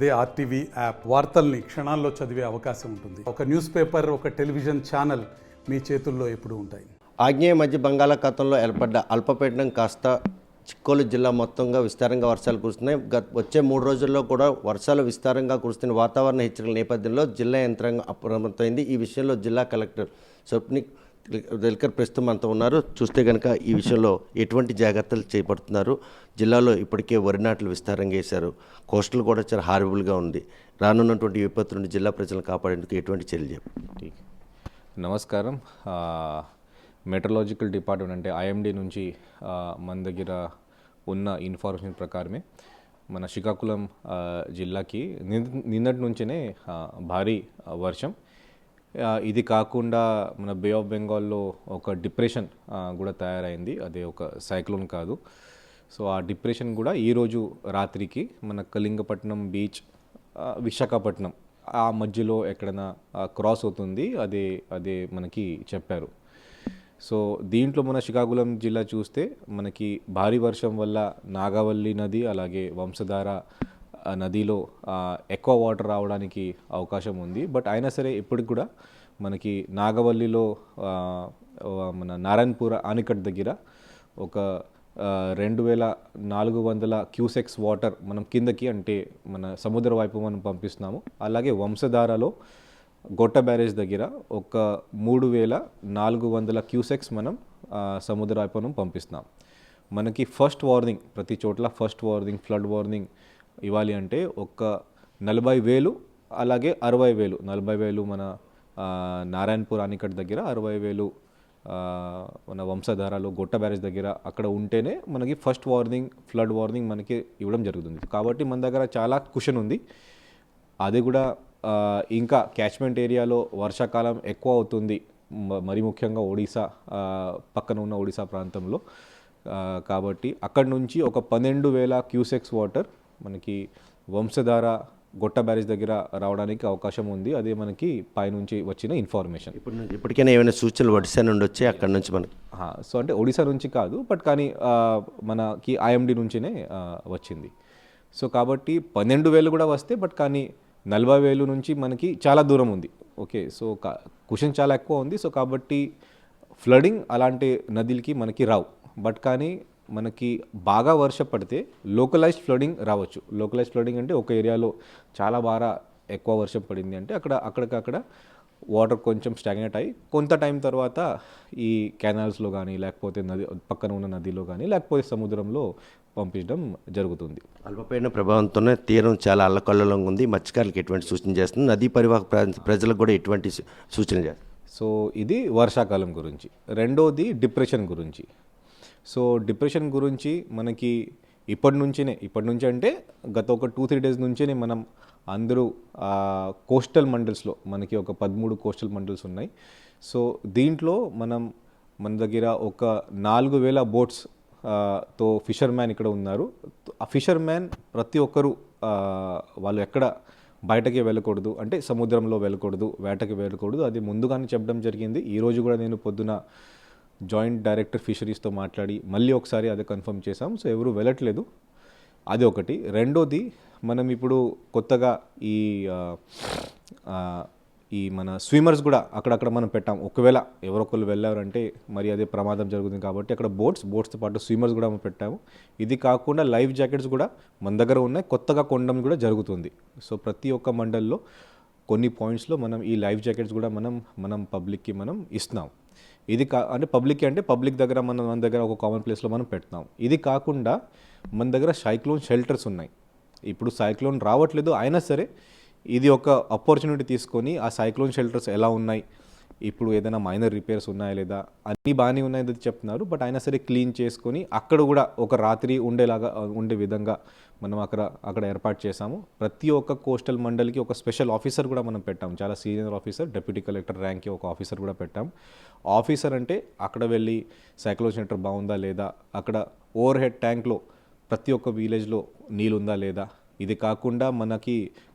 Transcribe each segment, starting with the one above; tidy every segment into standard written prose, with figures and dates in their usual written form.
అదే RTV app వార్తల్ని క్షణాల్లో చదివే అవకాశం ఉంటుంది. ఒక న్యూస్ పేపర్, ఒక టెలివిజన్ ఛానల్ మీ చేతుల్లో ఎప్పుడూ ఉంటాయి. ఆగ్నేయ మధ్య బంగాళాఖాతంలో ఏర్పడ్డ అల్పపీడనం కాస్త చిక్కోలు జిల్లా మొత్తంగా విస్తారంగా వర్షాలు కురుస్తున్నాయి. వచ్చే 3 రోజుల్లో కూడా వర్షాలు విస్తారంగా కురుస్తున్న వాతావరణ హెచ్చరికల నేపథ్యంలో జిల్లా యంత్రాంగం అప్రమత్తమైంది. ఈ విషయంలో జిల్లా కలెక్టర్ స్వప్నిక్ వెల్కర్ ప్రస్తుతం అంతా ఉన్నారు. చూస్తే కనుక ఈ విషయంలో ఎటువంటి జాగ్రత్తలు చేపడుతున్నారు? జిల్లాలో ఇప్పటికే వరి నాట్లు విస్తారంగా వేశారు. కోస్టల్ కూడా చాలా హారబుల్గా ఉంది. రానున్నటువంటి విపత్తు నుండి జిల్లా ప్రజలను కాపాడేందుకు ఎటువంటి చర్యలు చెప్పండి? నమస్కారం. మెట్రలాజికల్ డిపార్ట్మెంట్ అంటే ఐఎండీ నుంచి మన దగ్గర ఉన్న ఇన్ఫర్మేషన్ ప్రకారమే మన శ్రీకాకుళం జిల్లాకి నిన్నటి నుంచినే భారీ వర్షం. ఇది కాకుండా మన బే ఆఫ్ బెంగాల్లో ఒక డిప్రెషన్ కూడా తయారైంది. అదే ఒక సైక్లోన్ కాదు. సో ఆ డిప్రెషన్ కూడా ఈరోజు రాత్రికి మన కళింగపట్నం బీచ్, విశాఖపట్నం ఆ మధ్యలో ఎక్కడైనా క్రాస్ అవుతుంది. అదే మనకి చెప్పారు. సో దీంట్లో మన శ్రీకాకుళం జిల్లా చూస్తే మనకి భారీ వర్షం వల్ల నాగావల్లి నది అలాగే వంశధార నదిలో ఎక్కువ వాటర్ రావడానికి అవకాశం ఉంది. బట్ అయినా సరే ఇప్పటికి కూడా మనకి నాగవల్లిలో మన నారాయణపూర్ ఆనికట్ దగ్గర ఒక 2400 క్యూసెక్స్ వాటర్ మనం కిందకి అంటే మన సముద్ర వైపు మనం పంపిస్తున్నాము. అలాగే వంశధారలో గొట్ట బ్యారేజ్ దగ్గర ఒక 3400 క్యూసెక్స్ మనం సముద్ర వైపు మనం పంపిస్తున్నాం. మనకి ఫస్ట్ వార్నింగ్ ప్రతి చోట్ల ఫస్ట్ వార్నింగ్ ఫ్లడ్ వార్నింగ్ ఇవ్వాలి అంటే ఒక 40,000 అలాగే 60,000. 40,000 మన నారాయణపూర్ ఆనికట్ దగ్గర, 60,000 మన వంశధారలో గొట్ట బ్యారేజ్ దగ్గర అక్కడ ఉంటేనే మనకి ఫస్ట్ వార్నింగ్ ఫ్లడ్ వార్నింగ్ మనకి ఇవ్వడం జరుగుతుంది. కాబట్టి మన దగ్గర చాలా కుషన్ ఉంది. అది కూడా ఇంకా క్యాచ్మెంట్ ఏరియాలో వర్షాకాలం ఎక్కువ అవుతుంది, మరి ముఖ్యంగా ఒడిశా పక్కన ఉన్న ఒడిశా ప్రాంతంలో. కాబట్టి అక్కడి నుంచి ఒక 12,000 క్యూసెక్స్ వాటర్ మనకి వంశధార గొట్ట బ్యారేజ్ దగ్గర రావడానికి అవకాశం ఉంది. అదే మనకి పైనుంచి వచ్చిన ఇన్ఫర్మేషన్. ఇప్పటికైనా ఏమైనా సూచనలు ఒడిశా నుండి వచ్చి అక్కడ నుంచి మనకి సో అంటే ఒడిశా నుంచి కాదు, బట్ కానీ మనకి ఐఎండి నుంచినే వచ్చింది. సో కాబట్టి 12,000 కూడా వస్తే, బట్ కానీ 40,000 నుంచి మనకి చాలా దూరం ఉంది. ఓకే, సో క్వశ్చన్ చాలా ఎక్కువ ఉంది. సో కాబట్టి ఫ్లడింగ్ అలాంటి నదులకి మనకి రావు. బట్ కానీ మనకి బాగా వర్షం పడితే లోకలైజ్డ్ ఫ్లడింగ్ రావచ్చు. లోకలైజ్డ్ ఫ్లడింగ్ అంటే ఒక ఏరియాలో చాలా బాగా ఎక్కువ వర్షం పడింది అంటే అక్కడికక్కడ వాటర్ కొంచెం స్టాగ్నేట్ అయ్యి కొంత టైం తర్వాత ఈ కెనాల్స్లో కానీ లేకపోతే నది పక్కన ఉన్న నదిలో కానీ లేకపోతే సముద్రంలో పంపించడం జరుగుతుంది. అల్పపీడన ప్రభావంతోనే తీరం చాలా అల్లకల్లోలంగా ఉంది. మత్స్యకారులకు ఎటువంటి సూచన చేస్తుంది? నదీ పరివాహక ప్రజలకు కూడా ఎటువంటి సూచన చేస్తుంది? సో ఇది వర్షాకాలం గురించి. రెండోది డిప్రెషన్ గురించి. సో డిప్రెషన్ గురించి మనకి ఇప్పటి నుంచి అంటే గత ఒక 2-3 డేస్ నుంచే మనం అందరూ కోస్టల్ మండల్స్లో మనకి ఒక 13 కోస్టల్ మండల్స్ ఉన్నాయి. సో దీంట్లో మన దగ్గర ఒక 4,000 బోట్స్ తో ఫిషర్ మ్యాన్ ఇక్కడ ఉన్నారు. ఆ ఫిషర్ మ్యాన్ ప్రతి ఒక్కరు వాళ్ళు ఎక్కడ బయటకి వెళ్ళకూడదు, అంటే సముద్రంలో వెళ్ళకూడదు, వేటకి వెళ్ళకూడదు. అది ముందుగానే చెప్పడం జరిగింది. ఈరోజు కూడా నేను పొద్దున జాయింట్ డైరెక్టర్ ఫిషరీస్తో మాట్లాడి మళ్ళీ ఒకసారి అదే కన్ఫర్మ్ చేసాం. సో ఎవరు వెళ్ళట్లేదు, అది ఒకటి. రెండోది మనం ఇప్పుడు కొత్తగా ఈ మన స్విమ్మర్స్ కూడా అక్కడక్కడ మనం పెట్టాం. ఒకవేళ ఎవరొకరు వెళ్ళారంటే మరి అదే ప్రమాదం జరుగుతుంది కాబట్టి అక్కడ బోట్స్తో పాటు స్విమ్మర్స్ కూడా మనం పెట్టాము. ఇది కాకుండా లైఫ్ జాకెట్స్ కూడా మన దగ్గర ఉన్నాయి, కొత్తగా కొనడం కూడా జరుగుతుంది. సో ప్రతి ఒక్క మండల్లో కొన్ని పాయింట్స్లో మనం ఈ లైఫ్ జాకెట్స్ కూడా మనం పబ్లిక్కి మనం ఇస్తున్నాం. ఇది అంటే పబ్లిక్ దగ్గర మన దగ్గర ఒక కామన్ ప్లేస్లో మనం పెడుతున్నాం. ఇది కాకుండా మన దగ్గర సైక్లోన్ షెల్టర్స్ ఉన్నాయి. ఇప్పుడు సైక్లోన్ రావట్లేదు, అయినా సరే ఇది ఒక ఆపర్చునిటీ తీసుకొని ఆ సైక్లోన్ షెల్టర్స్ ఎలా ఉన్నాయి, ఇప్పుడు ఏదైనా మైనర్ రిపేర్స్ ఉన్నాయా లేదా, అన్నీ బాగానే ఉన్నాయని చెప్తున్నారు. బట్ అయినా సరే క్లీన్ చేసుకొని అక్కడ కూడా ఒక రాత్రి ఉండే విధంగా మనం అక్కడ ఏర్పాటు చేశాము. ప్రతి ఒక్క కోస్టల్ మండలికి ఒక స్పెషల్ ఆఫీసర్ కూడా మనం పెట్టాము. చాలా సీనియర్ ఆఫీసర్, డిప్యూటీ కలెక్టర్ ర్యాంక్కి ఒక ఆఫీసర్ కూడా పెట్టాం. ఆఫీసర్ అంటే అక్కడ వెళ్ళి సైక్లోన్ షెల్టర్ బాగుందా లేదా, అక్కడ ఓవర్ హెడ్ ట్యాంక్లో ప్రతి ఒక్క విలేజ్లో నీళ్ళు ఉందా లేదా. ఇది కాకుండా మనకి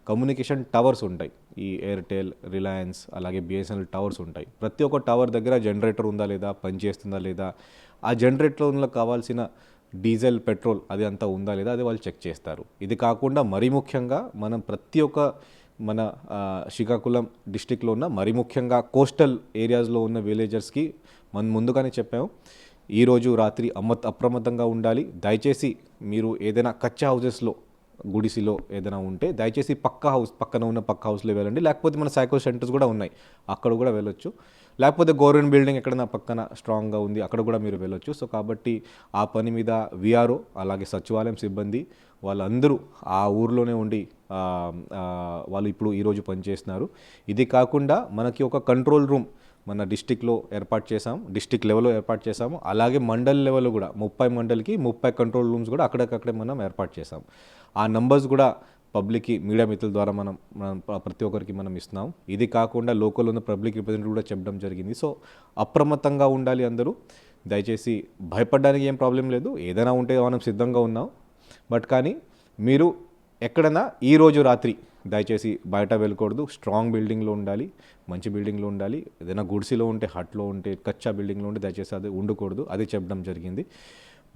కమ్యూనికేషన్ టవర్స్ ఉంటాయి. ఈ ఎయిర్టెల్, రిలయన్స్ అలాగే బిఎస్ఎన్ఎల్ టవర్స్ ఉంటాయి. ప్రతి ఒక్క టవర్ దగ్గర జనరేటర్ ఉందా లేదా, పనిచేస్తుందా లేదా, ఆ జనరేటర్లో కావాల్సిన డీజిల్ పెట్రోల్ అది అంతా ఉందా లేదా అది వాళ్ళు చెక్ చేస్తారు. ఇది కాకుండా మరీ ముఖ్యంగా మనం ప్రతి ఒక్క మన శ్రీకాకుళం డిస్టిక్లో ఉన్న మరీ ముఖ్యంగా కోస్టల్ ఏరియాస్లో ఉన్న విలేజర్స్కి మనం ముందుగానే చెప్పాము, ఈరోజు రాత్రి అప్రమత్తంగా ఉండాలి. దయచేసి మీరు ఏదైనా కచ్చా హౌసెస్లో గుడిసిలో ఏదైనా ఉంటే దయచేసి పక్కన ఉన్న పక్క హౌస్లో వెళ్ళండి. లేకపోతే మన సైకో సెంటర్స్ కూడా ఉన్నాయి, అక్కడ కూడా వెళ్ళొచ్చు. లేకపోతే గవర్నమెంట్ బిల్డింగ్ ఎక్కడైనా పక్కన స్ట్రాంగ్గా ఉంది అక్కడ కూడా మీరు వెళ్ళొచ్చు. సో కాబట్టి ఆ పని మీద విఆర్ఓ అలాగే సచివాలయం సిబ్బంది వాళ్ళందరూ ఆ ఊర్లోనే ఉండి వాళ్ళు ఇప్పుడు ఈరోజు పనిచేస్తున్నారు. ఇది కాకుండా మనకి ఒక కంట్రోల్ రూమ్ మన డిస్టిక్లో ఏర్పాటు చేసాము, డిస్టిక్ లెవెల్లో ఏర్పాటు చేసాము. అలాగే మండల్ లెవెల్లో కూడా 30 మండల్కి 30 కంట్రోల్ రూమ్స్ కూడా అక్కడికక్కడే మనం ఏర్పాటు చేసాం. ఆ నంబర్స్ కూడా పబ్లిక్కి మీడియా మిత్రుల ద్వారా మనం ప్రతి ఒక్కరికి మనం ఇస్తున్నాం. ఇది కాకుండా లోకల్ ఉన్న పబ్లిక్ రిప్రజెంటేటివ్ కూడా చెప్పడం జరిగింది. సో అప్రమత్తంగా ఉండాలి అందరూ. దయచేసి భయపడడానికి ఏం ప్రాబ్లం లేదు, ఏదైనా ఉంటే మనం సిద్ధంగా ఉన్నాం. బట్ కానీ మీరు ఎక్కడైనా ఈరోజు రాత్రి దయచేసి బయట వెళ్ళకూడదు. స్ట్రాంగ్ బిల్డింగ్లో ఉండాలి, మంచి బిల్డింగ్లో ఉండాలి. ఏదైనా గుడిసిలో ఉంటే, హట్లో ఉంటే, కచ్చా బిల్డింగ్లో ఉంటే దయచేసి అది ఉండకూడదు, అది చెప్పడం జరిగింది.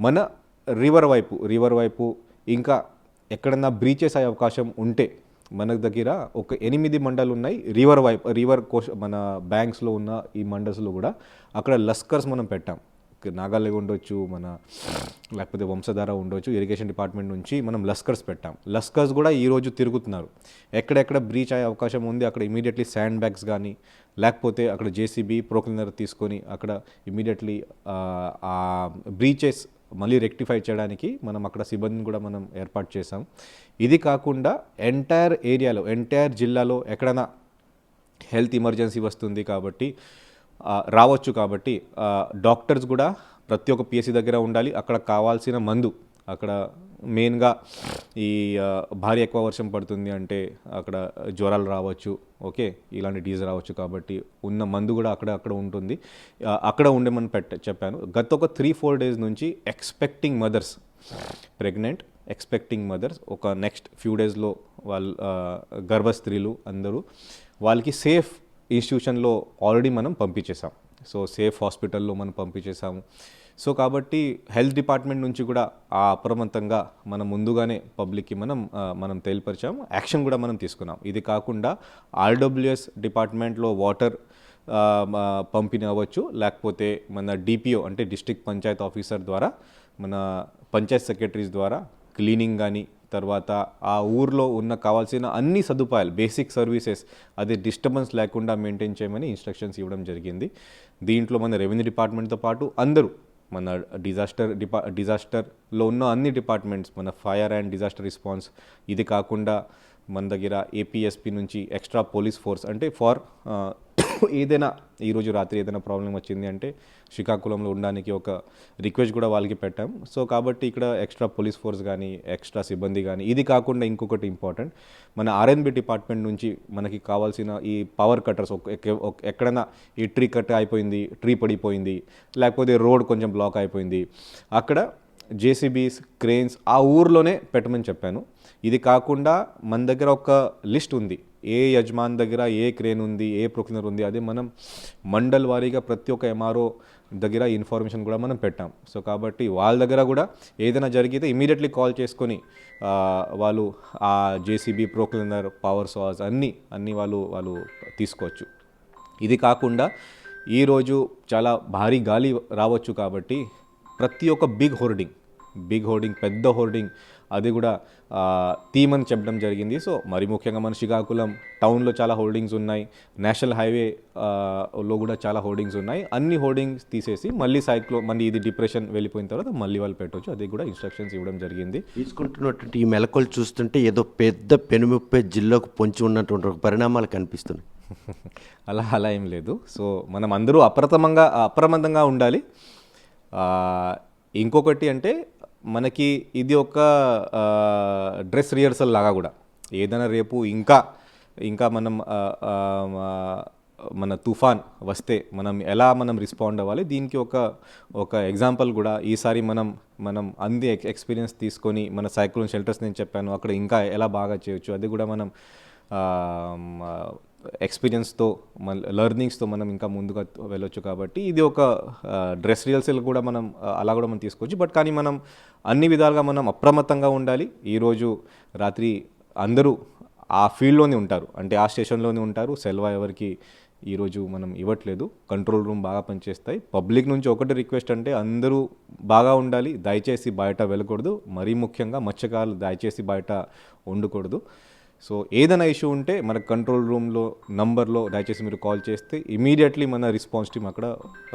మన రివర్ వైపు ఇంకా ఎక్కడన్నా బ్రీచెస్ అయ్యే అవకాశం ఉంటే మన దగ్గర ఒక 8 మండలు ఉన్నాయి రివర్ మన బ్యాంక్స్లో ఉన్న ఈ మండల్స్లో కూడా అక్కడ లస్కర్స్ మనం పెట్టాం. నాగాలేవి ఉండొచ్చు, మన లేకపోతే వంశధార ఉండొచ్చు, ఇరిగేషన్ డిపార్ట్మెంట్ నుంచి మనం లస్కర్స్ పెట్టాం. లస్కర్స్ కూడా ఈరోజు తిరుగుతున్నారు. ఎక్కడెక్కడ బ్రీచ్ అయ్యే అవకాశం ఉంది అక్కడ ఇమీడియట్లీ శాండ్ బ్యాగ్స్ కానీ లేకపోతే అక్కడ జేసీబీ ప్రోక్లీనర్ తీసుకొని అక్కడ ఇమీడియట్లీ ఆ బ్రీచెస్ మళ్ళీ రెక్టిఫై చేయడానికి మనం అక్కడ సిబ్బందిని కూడా మనం ఏర్పాటు చేసాం. ఇది కాకుండా ఎంటైర్ జిల్లాలో ఎక్కడైనా హెల్త్ ఎమర్జెన్సీ వస్తుంది కాబట్టి రావచ్చు కాబట్టి డాక్టర్స్ కూడా ప్రతి ఒక్క పిఎస్సి దగ్గర ఉండాలి. అక్కడ కావాల్సిన మందు, అక్కడ మెయిన్గా ఈ భారీ ఎక్కువ వర్షం పడుతుంది అంటే అక్కడ జ్వరాలు రావచ్చు, ఓకే, ఇలాంటి డీజ్ రావచ్చు. కాబట్టి ఉన్న మందు కూడా అక్కడ ఉంటుంది, అక్కడ ఉండేమని చెప్పాను. గత ఒక 3-4 డేస్ నుంచి ఎక్స్పెక్టింగ్ మదర్స్ ఒక నెక్స్ట్ ఫ్యూ డేస్లో వాళ్ళు గర్భస్త్రీలు అందరూ వాళ్ళకి సేఫ్ ఇన్స్టిట్యూషన్లో ఆల్రెడీ మనం పంపించేసాం. సో సేఫ్ హాస్పిటల్లో మనం పంపించేసాము. సో కాబట్టి హెల్త్ డిపార్ట్మెంట్ నుంచి కూడా ఆ అప్రమత్తంగా మనం ముందుగానే పబ్లిక్కి మనం తెలియపరిచాము, యాక్షన్ కూడా మనం తీసుకున్నాం. ఇది కాకుండా ఆర్డబ్ల్యూఎస్ డిపార్ట్మెంట్లో వాటర్ పంపిణీ అవ్వచ్చు, లేకపోతే మన డిపిఓ అంటే డిస్ట్రిక్ట్ పంచాయత్ ఆఫీసర్ ద్వారా మన పంచాయత్ సెక్రటరీస్ ద్వారా క్లీనింగ్ కానీ తర్వాత ఆ ఊర్లో ఉన్న కావాల్సిన అన్ని సదుపాయాలు బేసిక్ సర్వీసెస్ అది డిస్టర్బెన్స్ లేకుండా మెయింటైన్ చేయమని ఇన్స్ట్రక్షన్స్ ఇవ్వడం జరిగింది. దీంట్లో మన రెవెన్యూ డిపార్ట్మెంట్తో పాటు అందరూ మన డిజాస్టర్లో ఉన్న అన్ని డిపార్ట్మెంట్స్, మన ఫైర్ అండ్ డిజాస్టర్ రెస్పాన్స్, ఇది కాకుండా మన దగ్గర ఏపీఎస్పీ నుంచి ఎక్స్ట్రా పోలీస్ ఫోర్స్ అంటే ఏదైనా ఈరోజు రాత్రి ఏదైనా ప్రాబ్లం వచ్చింది అంటే శ్రీకాకుళంలో ఉండడానికి ఒక రిక్వెస్ట్ కూడా వాళ్ళకి పెట్టాం. సో కాబట్టి ఇక్కడ ఎక్స్ట్రా పోలీస్ ఫోర్స్ కానీ ఎక్స్ట్రా సిబ్బంది కానీ, ఇది కాకుండా ఇంకొకటి ఇంపార్టెంట్, మన ఆర్ఎన్బి డిపార్ట్మెంట్ నుంచి మనకి కావాల్సిన ఈ పవర్ కట్టర్స్, ఎక్కడైనా ఈ ట్రీ పడిపోయింది లేకపోతే రోడ్ కొంచెం బ్లాక్ అయిపోయింది, అక్కడ జేసీబీస్ క్రేన్స్ ఆ ఊర్లోనే పెట్టమని చెప్పాను. ఇది కాకుండా మన దగ్గర ఒక లిస్ట్ ఉంది, ఏ యజమాన్ దగ్గర ఏ క్రేన్ ఉంది, ఏ ప్రొక్లీనర్ ఉంది, అదే మనం మండల్ వారీగా ప్రతి ఒక్క ఎంఆర్ఓ దగ్గర ఇన్ఫర్మేషన్ కూడా మనం పెట్టాం. సో కాబట్టి వాళ్ళ దగ్గర కూడా ఏదైనా జరిగితే ఇమీడియట్లీ కాల్ చేసుకొని వాళ్ళు ఆ జేసీబీ ప్రొక్లీనర్ పవర్ సాస్ అన్నీ వాళ్ళు తీసుకోవచ్చు. ఇది కాకుండా ఈరోజు చాలా భారీ గాలి రావచ్చు కాబట్టి ప్రతి ఒక్క బిగ్ హోర్డింగ్ పెద్ద హోర్డింగ్ అది కూడా తీమని చెప్పడం జరిగింది. సో మరి ముఖ్యంగా మన శ్రీకాకుళం టౌన్లో చాలా హోర్డింగ్స్ ఉన్నాయి, నేషనల్ హైవేలో కూడా చాలా హోర్డింగ్స్ ఉన్నాయి. అన్ని హోర్డింగ్స్ తీసేసి మళ్ళీ ఇది డిప్రెషన్ వెళ్ళిపోయిన తర్వాత మళ్ళీ వాళ్ళు పెట్టవచ్చు, అది కూడా ఇన్స్ట్రక్షన్స్ ఇవ్వడం జరిగింది. తీసుకుంటున్నటువంటి ఈ మెలకువలు చూస్తుంటే ఏదో పెద్ద పెనుముప్పై జిల్లాకు పొంచి ఉన్నటువంటి పరిణామాలు కనిపిస్తున్నాయి. అలా ఏం లేదు. సో మనం అందరూ అప్రమత్తంగా ఉండాలి. ఇంకొకటి అంటే మనకి ఇది ఒక డ్రెస్ రిహర్సల్ లాగా కూడా, ఏదైనా రేపు ఇంకా మన తుఫాన్ వస్తే మనం రెస్పాండ్ అవ్వాలి, దీనికి ఒక ఎగ్జాంపుల్ కూడా ఈసారి మనం అన్ని ఎక్స్పీరియన్స్ తీసుకొని మన సైక్లోన్ షెల్టర్స్ నేను చెప్పాను అక్కడ ఇంకా ఎలా బాగా చేయొచ్చు, అది కూడా మనం ఎక్స్పీరియన్స్తో లెర్నింగ్స్తో మనం ఇంకా ముందుగా వెళ్ళొచ్చు. కాబట్టి ఇది ఒక డ్రెస్ రిహర్సల్ కూడా మనం అలా కూడా మనం తీసుకోవచ్చు. బట్ కానీ మనం అన్ని విధాలుగా మనం అప్రమత్తంగా ఉండాలి. ఈరోజు రాత్రి అందరూ ఆ ఫీల్డ్లోనే ఉంటారు, అంటే ఆ స్టేషన్లోనే ఉంటారు. సెలవు ఎవరికి ఈరోజు మనం ఇవ్వట్లేదు. కంట్రోల్ రూమ్ బాగా పనిచేస్తాయి. పబ్లిక్ నుంచి ఒకటి రిక్వెస్ట్ అంటే అందరూ బాగా ఉండాలి, దయచేసి బయట వెళ్ళకూడదు. మరీ ముఖ్యంగా మత్స్యకారులు దయచేసి బయట ఉండకూడదు. సో ఏదైనా ఇష్యూ ఉంటే మన కంట్రోల్ రూమ్లో నంబర్లో దయచేసి మీరు కాల్ చేస్తే ఇమీడియట్లీ మన రెస్పాన్స్ టీమ్ అక్కడ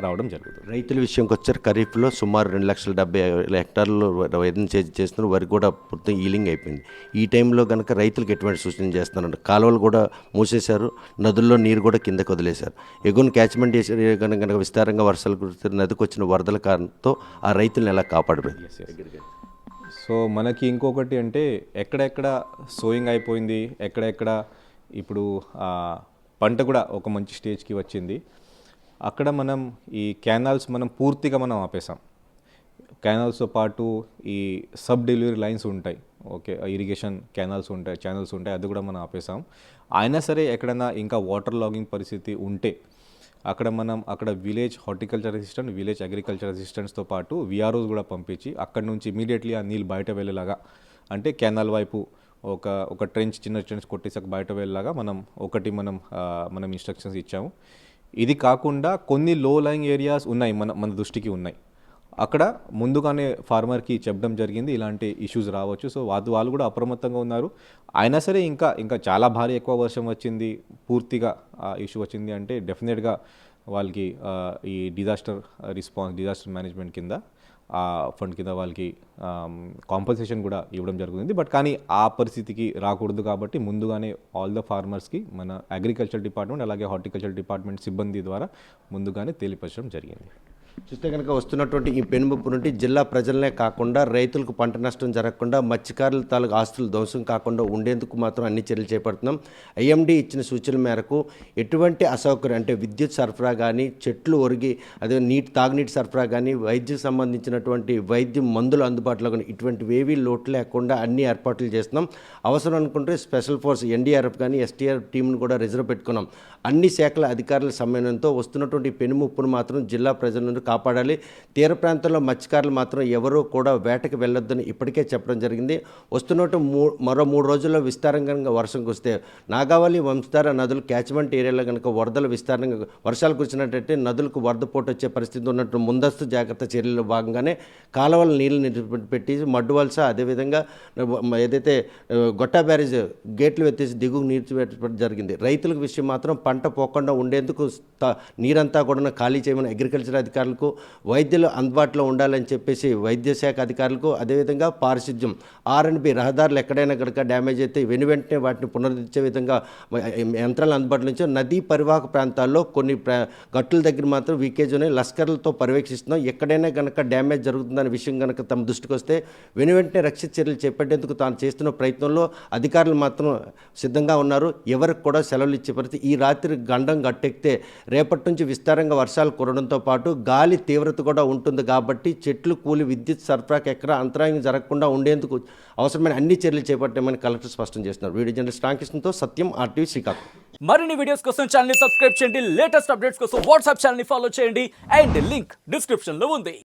రావడం జరుగుతుంది. రైతుల విషయంకి వచ్చారు, ఖరీఫ్లో సుమారు 2,70,000 హెక్టార్లు వైద్యం చేస్తున్నారు. వరి కూడా మొత్తం ఈలింగ్ అయిపోయింది. ఈ టైంలో కనుక రైతులకు ఎటువంటి సూచన చేస్తున్నారంటే కాలువలు కూడా మూసేశారు, నదుల్లో నీరు కూడా కిందకు వదిలేశారు. ఎగువన క్యాచ్మెంట్ ఏరియా కనుక విస్తారంగా వర్షాలు కురిస్తే నదికి వచ్చిన వరదల కారణంతో ఆ రైతులను ఎలా కాపాడలేదు? సో మనకి ఇంకొకటి అంటే ఎక్కడెక్కడ సోయింగ్ అయిపోయింది, ఎక్కడెక్కడ ఇప్పుడు పంట కూడా ఒక మంచి స్టేజ్కి వచ్చింది, అక్కడ మనం ఈ కెనాల్స్ మనం పూర్తిగా మనం ఆపేసాం. కెనాల్స్తో పాటు ఈ సబ్ డెలివరీ లైన్స్ ఉంటాయి, ఓకే, ఇరిగేషన్ కెనాల్స్ ఉంటాయి, ఛానల్స్ ఉంటాయి, అది కూడా మనం ఆపేసాం. అయినా సరే ఎక్కడైనా ఇంకా వాటర్ లాగింగ్ పరిస్థితి ఉంటే అక్కడ village horticulture assistant, village agriculture అసిస్టెంట్స్తో పాటు విఆర్ఓస్ కూడా పంపించి అక్కడ నుంచి ఇమీడియట్లీ ఆ నీళ్ళు బయట వెళ్ళేలాగా, అంటే కెనాల్ వైపు ఒక ట్రెంచ్, చిన్న ట్రెంచ్ కొట్టేసాక బయట వెళ్ళేలాగా మనం ఇన్స్ట్రక్షన్స్ ఇచ్చాము. ఇది కాకుండా కొన్ని లో లయింగ్ ఏరియాస్ ఉన్నాయి, మన దృష్టికి ఉన్నాయి. అక్కడ ముందుగానే ఫార్మర్కి చెప్పడం జరిగింది ఇలాంటి ఇష్యూస్ రావచ్చు. సో వాళ్ళు కూడా అప్రమత్తంగా ఉన్నారు. అయినా సరే ఇంకా చాలా భారీ ఎక్కువ వర్షం వచ్చింది, పూర్తిగా ఇష్యూ వచ్చింది అంటే డెఫినెట్గా వాళ్ళకి ఈ డిజాస్టర్ మేనేజ్మెంట్ కింద ఫండ్ కింద వాళ్ళకి కాంపన్సేషన్ కూడా ఇవ్వడం జరుగుతుంది. బట్ కానీ ఆ పరిస్థితికి రాకూడదు కాబట్టి ముందుగానే ఆల్ ద ఫార్మర్స్కి మన అగ్రికల్చర్ డిపార్ట్మెంట్ అలాగే హార్టికల్చర్ డిపార్ట్మెంట్ సిబ్బంది ద్వారా ముందుగానే తెలియపరచడం జరిగింది. చూస్తే కనుక వస్తున్నటువంటి ఈ పెనుముప్పు నుండి జిల్లా ప్రజలనే కాకుండా రైతులకు పంట నష్టం జరగకుండా, మత్స్యకారుల తాలూకు ఆస్తులు ధ్వంసం కాకుండా ఉండేందుకు మాత్రం అన్ని చర్యలు చేపడుతున్నాం. ఐఎండీ ఇచ్చిన సూచనల మేరకు ఎటువంటి అసౌకర్యం అంటే విద్యుత్ సరఫరా కానీ, చెట్లు ఒరిగి అదే తాగునీటి సరఫరా కానీ, వైద్యం సంబంధించినటువంటి వైద్యం మందులు అందుబాటులో కానీ ఇటువంటివి ఏవీ లోటు లేకుండా అన్ని ఏర్పాట్లు చేస్తున్నాం. అవసరం అనుకుంటే స్పెషల్ ఫోర్స్ ఎన్డీఆర్ఎఫ్ కానీ ఎస్టీఆర్ఎఫ్ టీంను కూడా రిజర్వ్ పెట్టుకున్నాం. అన్ని శాఖల అధికారుల సమన్వయంతో వస్తున్నటువంటి పెనుముప్పును మాత్రం జిల్లా ప్రజల నుండి కాపాడాలి. తీర ప్రాంతంలో మత్స్యకారులు మాత్రం ఎవరూ కూడా వేటకు వెళ్ళొద్దని ఇప్పటికే చెప్పడం జరిగింది. వస్తున్నట్టు మరో 3 రోజుల్లో విస్తారంగా వర్షం కురిస్తే నాగావళి, వంశధార నదులు క్యాచ్మెంట్ ఏరియాలో కనుక వరదలు విస్తారంగా వర్షాలు కురిసినట్టయితే నదులకు వరద పోటు వచ్చే పరిస్థితి ఉన్నట్టు ముందస్తు జాగ్రత్త చర్యల్లో భాగంగానే కాలువల నీళ్లు పెట్టి మడ్డు వలస, అదేవిధంగా ఏదైతే గొట్టా బ్యారేజ్ గేట్లు ఎత్తేసి దిగువ నీరు పెట్టడం జరిగింది. రైతులకు విషయం మాత్రం పంట పోకుండా ఉండేందుకు నీరంతా కూడా ఖాళీ చేయమని అగ్రికల్చర్ అధికారులకు, వైద్యులు అందుబాటులో ఉండాలని చెప్పేసి వైద్య శాఖ అధికారులకు, అదేవిధంగా పారిశుద్ధ్యం R&B రహదారులు ఎక్కడైనా కనుక డ్యామేజ్ అయితే వెంటనే వాటిని పునరుద్ధరించే విధంగా యంత్రాలు అందుబాటులో నుంచి నదీ పరివాహక ప్రాంతాల్లో కొన్ని గట్టుల దగ్గర మాత్రం వీకేజ్ని లస్కర్లతో పర్యవేక్షిస్తున్నాం. ఎక్కడైనా కనుక డ్యామేజ్ జరుగుతుందనే విషయం కనుక తమ దృష్టికి వస్తే వెంటనే రక్షిత చర్యలు చేపట్టేందుకు తాను చేస్తున్న ప్రయత్నంలో అధికారులు మాత్రం సిద్ధంగా ఉన్నారు. ఎవరికి కూడా సెలవులు ఇచ్చే పరిస్థితి. ఈ రాత్రి గండం గట్టెక్కితే రేపటి నుంచి విస్తారంగా వర్షాలు కురవడంతో పాటు గాలి తీవ్రత కూడా ఉంటుంది. కాబట్టి చెట్లు కూలి విద్యుత్ సరఫరాకి ఎక్కడ అంతరాయం జరగకుండా ఉండేందుకు అవసరమైన అన్ని చర్యలు చేపట్టామని కలెక్టర్ స్పష్టం చేస్తున్నారు. వీడియో జర్నలిస్ట్ రామకృష్ణతో సత్యం, RTV శ్రీకాకుళం. మరిన్ని వీడియోస్ కోసం ఛానల్ ని సబ్స్క్రైబ్ చేయండి, లేటెస్ట్ అప్డేట్స్ కోసం వాట్సాప్ ఛానల్ ని ఫాలో చేయండి అండ్ లింక్ డిస్క్రిప్షన్ లో ఉంది.